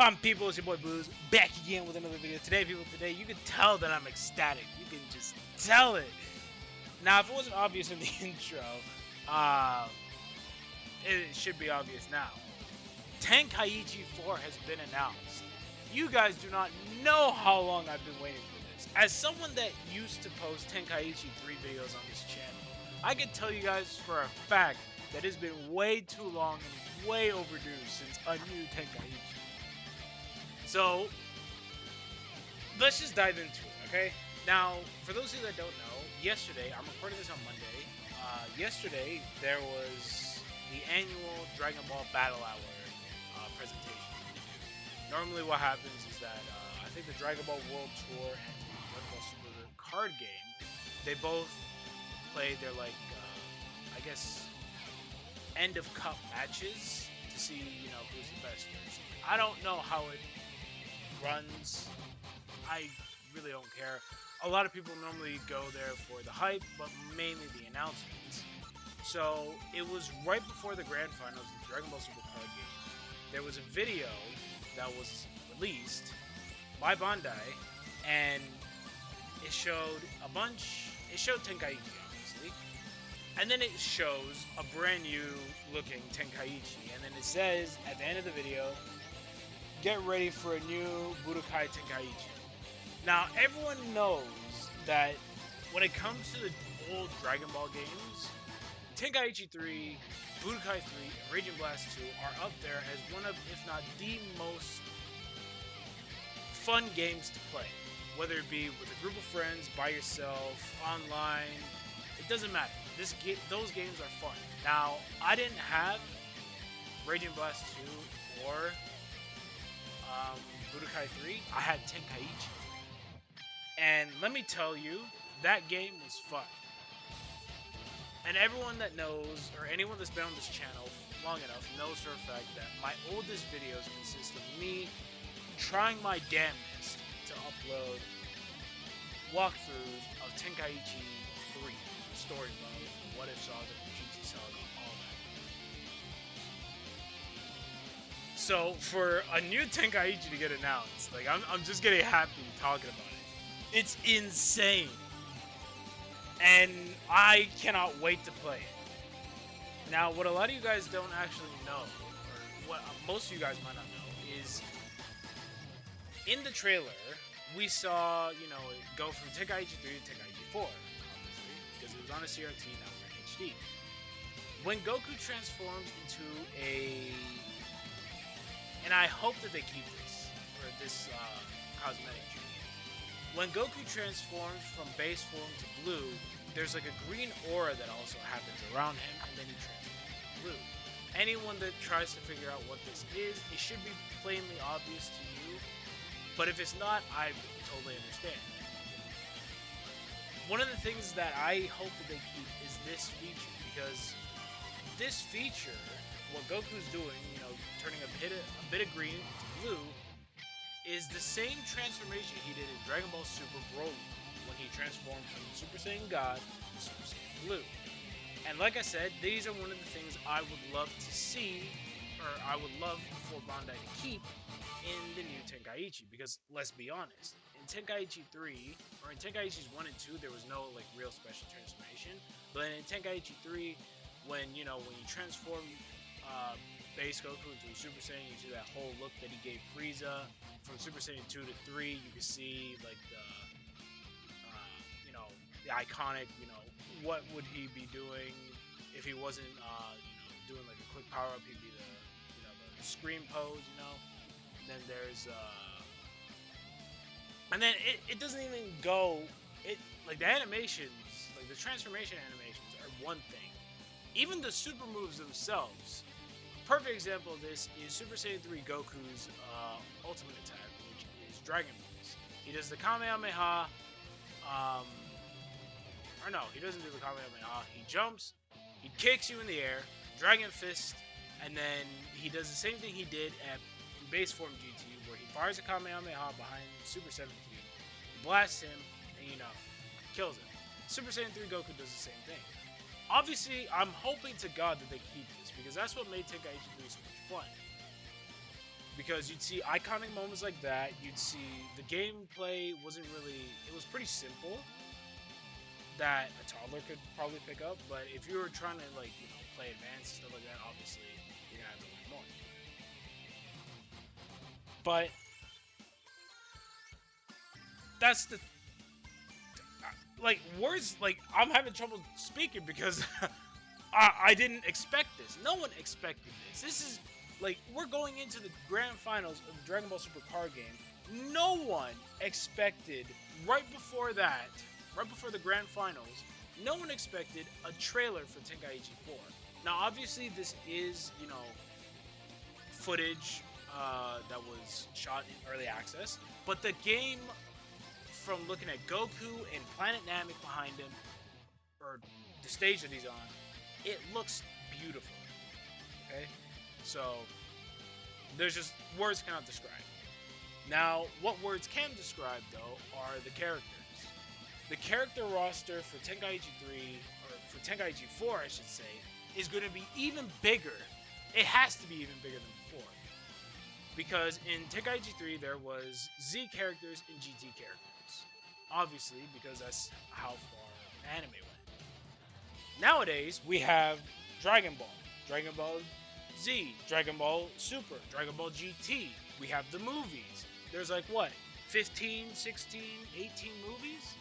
Fun people, it's your boy Booze, back again with another video. Today, people, you can tell that I'm ecstatic. You can just tell it. Now, if it wasn't obvious in the intro, it should be obvious now. Tenkaichi 4 has been announced. You guys do not know how long I've been waiting for this. As someone that used to post Tenkaichi 3 videos on this channel, I can tell you guys for a fact that it's been way too long and way overdue since a new Tenkaichi. So, let's just dive into it, okay? Now, for those of you that don't know, yesterday, I'm recording this on Monday, yesterday there was the annual Dragon Ball Battle Hour presentation. Normally what happens is that, I think the Dragon Ball World Tour and the Dragon Ball Super card game, they both play their, like, I guess, end of cup matches to see, you know, who's the best or something. I don't know how it runs. I really don't care. A lot of people normally go there for the hype, but mainly the announcements. So it was right before the grand finals of the Dragon Ball Super card game. There was a video that was released by Bandai, and it showed a bunch. It showed Tenkaichi, obviously, and then it shows a brand new looking Tenkaichi, and then it says at the end of the video, get ready for a new Budokai Tenkaichi. Now, everyone knows that when it comes to the old Dragon Ball games, Tenkaichi 3, Budokai 3, and Raging Blast 2 are up there as one of, if not the most fun games to play. Whether it be with a group of friends, by yourself, online, it doesn't matter. Those games are fun. Now, I didn't have Raging Blast 2 or Budokai 3, I had Tenkaichi. And let me tell you, that game was fun. And everyone that knows, or anyone that's been on this channel long enough, knows for a fact that my oldest videos consist of me trying my damnedest to upload walkthroughs of Tenkaichi 3, Story Mode, What If Saga, GT Saga, all that. So, for a new Tenkaichi to get announced, like, I'm just getting happy talking about it. It's insane. And I cannot wait to play it. Now, what a lot of you guys don't actually know, or what most of you guys might not know, is in the trailer, we saw, you know, it go from Tenkaichi 3 to Tenkaichi 4, obviously, because it was on a CRT, now we're in HD. When Goku transforms into and I hope that they keep this, for this cosmetic treatment. When Goku transforms from base form to blue, there's like a green aura that also happens around him, and then he transforms to blue. Anyone that tries to figure out what this is, it should be plainly obvious to you, but if it's not, I totally understand. One of the things that I hope that they keep is this feature, because this feature, what Goku's doing, you know, turning a bit of green to blue, is the same transformation he did in Dragon Ball Super Broly, when he transformed from Super Saiyan God to Super Saiyan Blue. And like I said, these are one of the things I would love to see, or I would love for Bandai to keep in the new Tenkaichi, because let's be honest, in Tenkaichi 3, or in Tenkaichis 1 and 2, there was no, like, real special transformation, but in Tenkaichi 3, when you transform base Goku into a Super Saiyan, you see that whole look that he gave Frieza. From Super Saiyan 2 to 3, you can see, like, the, the iconic, what would he be doing if he wasn't, doing, like, a quick power-up. He'd be the scream pose, And then there's, and then it doesn't even go, like, the animations, like, the transformation animations are one thing. Even the super moves themselves. Perfect example of this is Super Saiyan 3 Goku's ultimate attack, which is Dragon Balls. He does the Kamehameha, or no, he doesn't do the Kamehameha. He jumps, he kicks you in the air, Dragon Fist, and then he does the same thing he did at base form GT, where he fires a Kamehameha behind Super 17, blasts him, and kills him. Super Saiyan 3 Goku does the same thing. Obviously, I'm hoping to God that they keep this, because that's what made Tenkaichi 3 so much fun. because you'd see iconic moments like that. You'd see the gameplay wasn't really, it was pretty simple that a toddler could probably pick up, but if you were trying to like, you know, play advanced and stuff like that, obviously you're gonna have to learn more. But that's the like words, like I'm having trouble speaking because I didn't expect this. No one expected this. This is like we're going into the grand finals of the Dragon Ball Super card game. No one expected right before that, right before the grand finals, no one expected a trailer for Tenkaichi 4. Now, obviously, this is, you know, footage that was shot in early access, but the game, from looking at Goku and Planet Namek behind him, or the stage that he's on, it looks beautiful. Okay? So, there's just words cannot describe. Now, what words can describe, though, are the characters. The character roster for Tenkaichi 3, or for Tenkaichi 4, I should say, is going to be even bigger. It has to be even bigger than before. Because in Tenkaichi 3, there was Z characters and GT characters. Obviously, because that's how far anime went. Nowadays, we have Dragon Ball, Dragon Ball Z, Dragon Ball Super, Dragon Ball GT. We have the movies. There's like, what, 15, 16, 18 movies?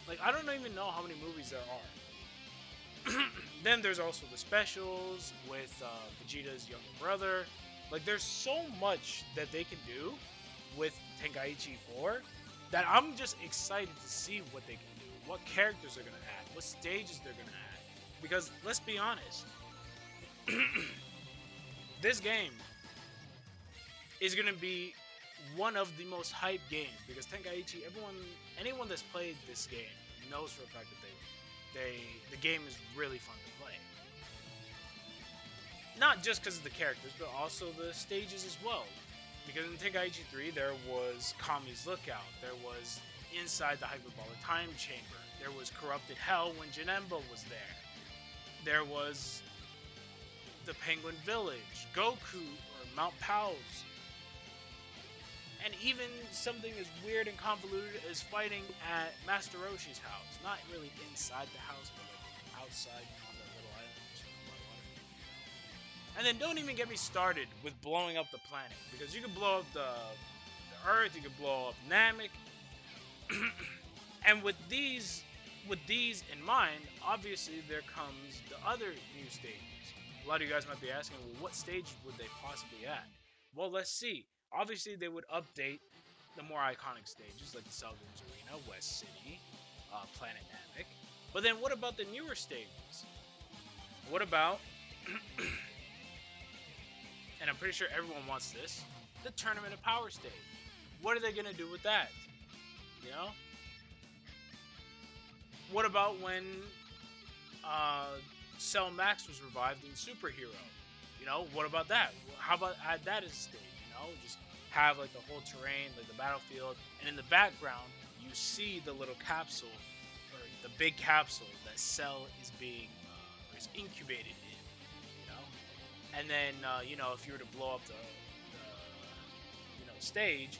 Like, I don't even know how many movies there are. Then there's also the specials with Vegeta's younger brother. Like, there's so much that they can do with Tenkaichi 4 that I'm just excited to see what they can do, what characters they're going to add, what stages they're going to add. Because, let's be honest, this game is going to be one of the most hyped games, because Tenkaichi, anyone that's played this game knows for a fact that the game is really fun to play. Not just because of the characters, but also the stages as well. Because in Tenkaichi 3, there was Kami's Lookout, there was Inside the Hyperbolic Time Chamber, there was Corrupted Hell when Janemba was there, there was the Penguin Village, Goku, or Mount Pao's, and even something as weird and convoluted as fighting at Master Roshi's house. Not really inside the house, but like outside on that little island or something by water. And then don't even get me started with blowing up the planet, because you can blow up the Earth, you can blow up Namek, and with these in mind, obviously there comes the other new stages. A lot of you guys might be asking, well, what stage would they possibly add? Well, let's see. Obviously, they would update the more iconic stages, like the Selgrim's Arena, West City, Planet Namek. But then what about the newer stages? What about, and I'm pretty sure everyone wants this, the Tournament of Power stage. What are they going to do with that? You know? What about when Cell Max was revived in Superhero? You know, what about that? How about add that as a stage? Just have like the whole terrain, like the battlefield, and in the background you see the little capsule, or the big capsule that Cell is being is incubated in, you know. And then you know, if you were to blow up the stage,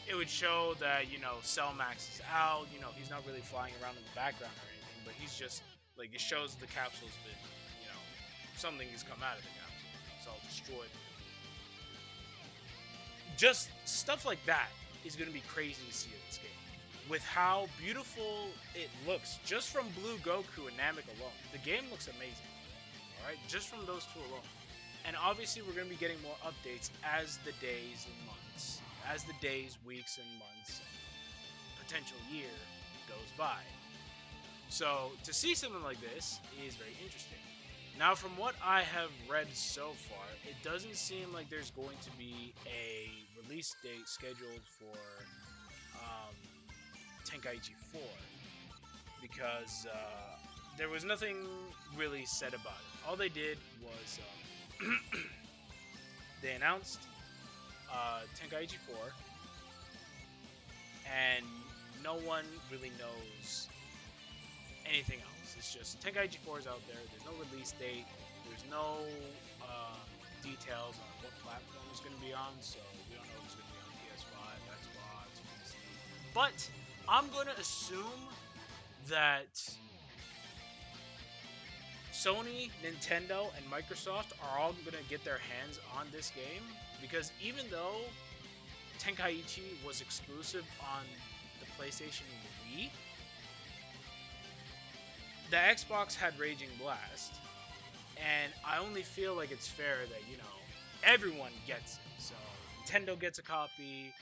it would show that, you know, Cell Max is out. You know, he's not really flying around in the background or anything, but he's just like, it shows the capsule's been, you know, something has come out of the capsule. It's all destroyed. Just stuff like that is going to be crazy to see in this game. With how beautiful it looks, just from Blue Goku and Namek alone. The game looks amazing. Alright, just from those two alone. And obviously we're going to be getting more updates as the days and months, as the days, weeks, and months, and potential year goes by. So, to see something like this is very interesting. Now, from what I have read so far, it doesn't seem like there's going to be a release date scheduled for Tenkaichi 4, because there was nothing really said about it. All they did was they announced Tenkaichi 4, and no one really knows anything else. It's just Tenkaichi 4 is out there. There's no release date. There's no details on what platform it's going to be on, so we don't know if it's going to be on PS5, Xbox, PC. But I'm going to assume that Sony, Nintendo, and Microsoft are all going to get their hands on this game, because even though Tenkaichi was exclusive on the PlayStation Wii, the Xbox had Raging Blast, and I only feel like it's fair that, you know, everyone gets it. So Nintendo gets a copy,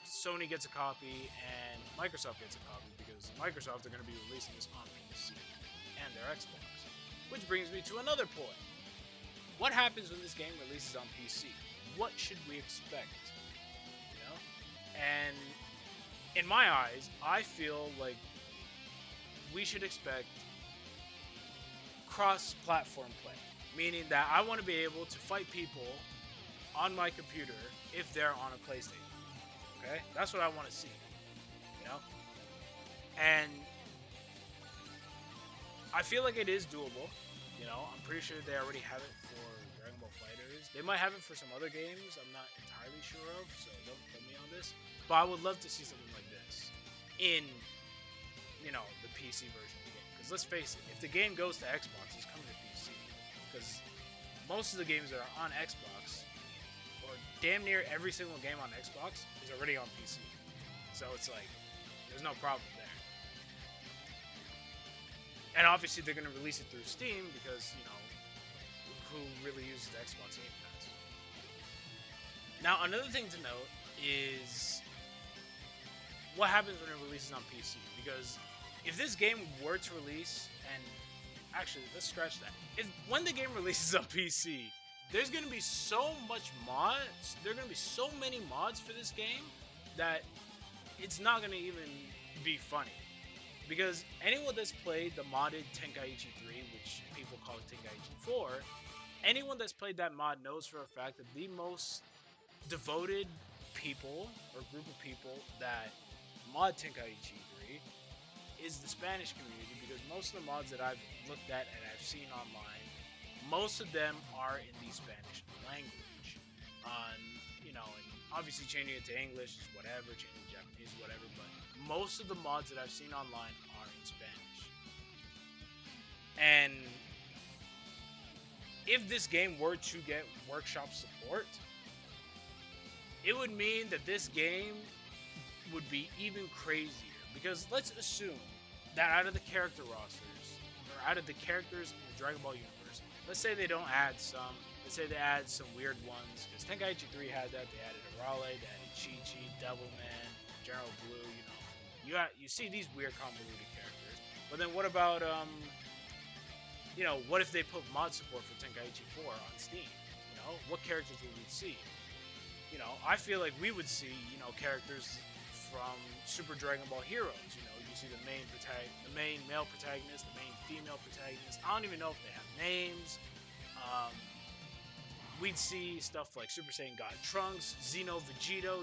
Sony gets a copy, and Microsoft gets a copy, because Microsoft are going to be releasing this on PC and their Xbox. Which brings me to another point. What happens when this game releases on PC? What should we expect? You know? And in my eyes, I feel like we should expect cross-platform play, meaning that I want to be able to fight people on my computer if they're on a PlayStation. Okay, that's what I want to see. You know, and I feel like it is doable. You know, I'm pretty sure they already have it for Dragon Ball FighterZ. They might have it for some other games. I'm not entirely sure of, so don't kill me on this. But I would love to see something like this in, you know, the PC version of the game. Because let's face it, if the game goes to Xbox, it's coming to PC. Because most of the games that are on Xbox, or damn near every single game on Xbox, is already on PC. So it's like, there's no problem there. And obviously they're going to release it through Steam because, you know, who really uses the Xbox Game Pass? Now, another thing to note is what happens when it releases on PC. Because if this game were to release, and actually, let's scratch that. When the game releases on PC, there's going to be so much mods, there are going to be so many mods for this game that it's not going to even be funny. Because anyone that's played the modded Tenkaichi 3, which people call Tenkaichi 4, anyone that's played that mod knows for a fact that the most devoted people, or group of people, that mod Tenkaichi 3 is the Spanish community, because most of the mods that I've looked at and I've seen online, most of them are in the Spanish language. You know, and obviously changing it to English is whatever, changing it to Japanese is whatever, but most of the mods that I've seen online are in Spanish. And if this game were to get workshop support, it would mean that this game would be even crazier. Because let's assume that out of the character rosters, or out of the characters in the Dragon Ball universe, let's say they don't add some, let's say they add some weird ones, because Tenkaichi 3 had that, they added Arale, they added Chi-Chi, Devilman, General Blue, you know. You see these weird convoluted characters. But then what about, you know, what if they put mod support for Tenkaichi 4 on Steam? You know, what characters would we see? You know, I feel like we would see, you know, characters from Super Dragon Ball Heroes. You know, you see the main male protagonist, the main female protagonist. I don't even know if they have names. We'd see stuff like Super Saiyan God Trunks, Xeno Vegeta,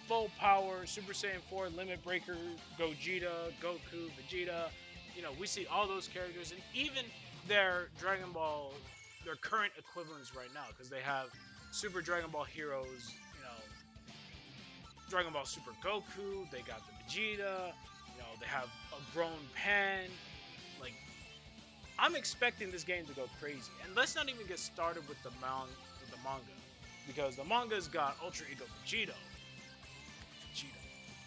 Full Power, Super Saiyan 4, Limit Breaker, Gogeta, Goku, Vegeta. You know, we see all those characters, and even their Dragon Ball, their current equivalents right now, because they have Super Dragon Ball Heroes, you know, Dragon Ball Super Goku, they got the Vegeta, you know, they have a grown Pan. Like, I'm expecting this game to go crazy. And let's not even get started with the manga, because the manga's got Ultra Ego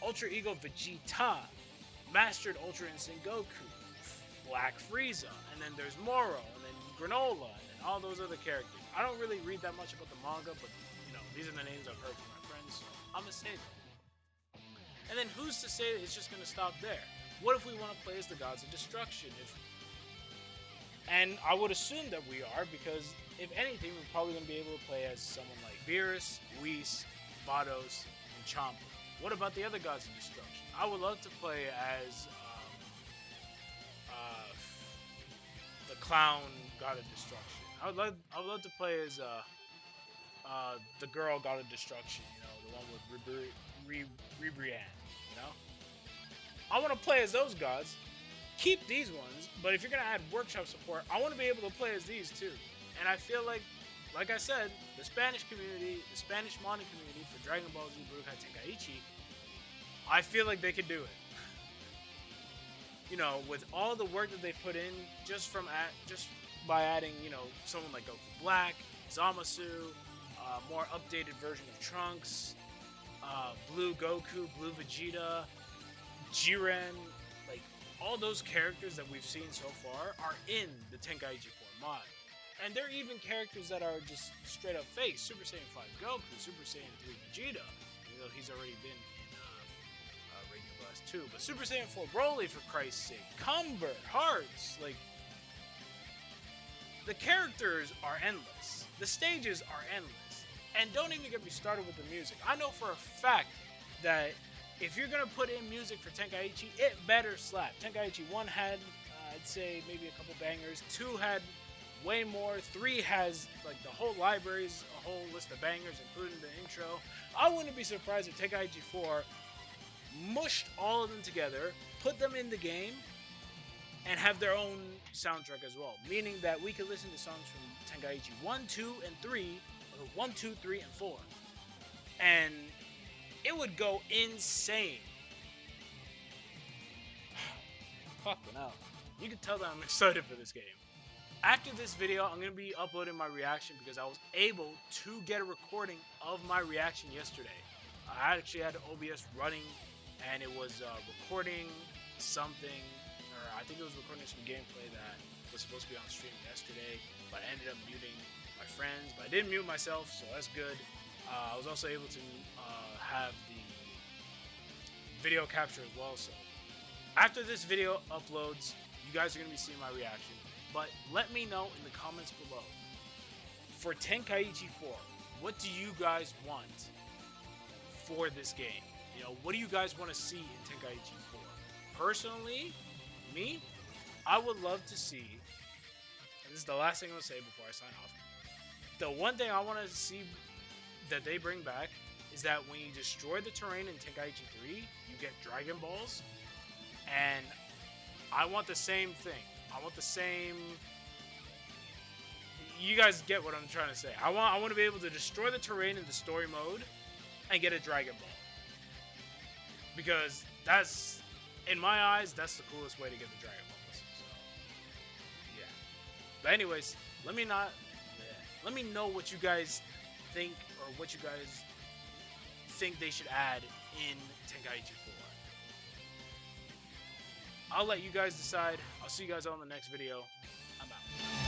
Ultra Ego Vegeta, Mastered Ultra Instinct Goku, Black Frieza, and then there's Moro, and then Granola, and then all those other characters. I don't really read that much about the manga, but, you know, these are the names I've heard from my friends, so I'm gonna say them. And then who's to say that it's just gonna stop there? What if we want to play as the Gods of Destruction? And I would assume that we are, because if anything, we're probably gonna be able to play as someone like Beerus, Whis, Vados, and Champa. What about the other Gods of Destruction? I would love to play as the Clown God of Destruction. I would love to play as the Girl God of Destruction. You know, the one with Ribrianne. You know, I want to play as those gods. keep these ones, but if you're gonna add workshop support, I want to be able to play as these too. And I feel like I said, the Spanish community, the Spanish modding community for Dragon Ball Z Budokai Tenkaichi, I feel like they could do it. You know, with all the work that they put in, just by adding, you know, someone like Goku Black, Zamasu, more updated version of Trunks, Blue Goku, Blue Vegeta, Jiren, like all those characters that we've seen so far are in the Tenkaichi 4 mod. And they're even characters that are just straight up face. Super Saiyan 5 Goku, Super Saiyan 3 Vegeta, even though he's already been in Raging Blast 2. But Super Saiyan 4 Broly, for Christ's sake. Cumber, Hearts, like... The characters are endless. The stages are endless. And don't even get me started with the music. I know for a fact that if you're going to put in music for Tenkaichi, it better slap. Tenkaichi 1 had, I'd say, maybe a couple bangers. 2 had way more. 3 has, like, the whole library's a whole list of bangers, including the intro. I wouldn't be surprised if Tenkaichi 4 mushed all of them together, put them in the game, and have their own soundtrack as well. Meaning that we could listen to songs from Tenkaichi 1, 2, and 3, or 1, 2, 3, and 4. And it would go insane. Fucking hell. You can tell that I'm excited for this game. After this video, I'm going to be uploading my reaction because I was able to get a recording of my reaction yesterday. I actually had OBS running and it was recording something, or I think it was recording some gameplay that was supposed to be on stream yesterday, but I ended up muting my friends, but I didn't mute myself, so that's good. I was also able to have the video capture as well, so after this video uploads, you guys are going to be seeing my reaction, but let me know in the comments below, for Tenkaichi 4, what do you guys want for this game? You know, what do you guys want to see in Tenkaichi 4? Personally, me, I would love to see, and this is the last thing I'm going to say before I sign off, the one thing I want to see that they bring back is that when you destroy the terrain in Tenkaichi 3, you get Dragon Balls, and I want the same thing. I want the same... You guys get what I'm trying to say. I want to be able to destroy the terrain in the story mode and get a Dragon Ball. Because that's, in my eyes, that's the coolest way to get the Dragon Balls. So, yeah. But anyways, let me know what you guys think, or what you guys think they should add in Tenkaichi 4. I'll let you guys decide. I'll see you guys on the next video. I'm out.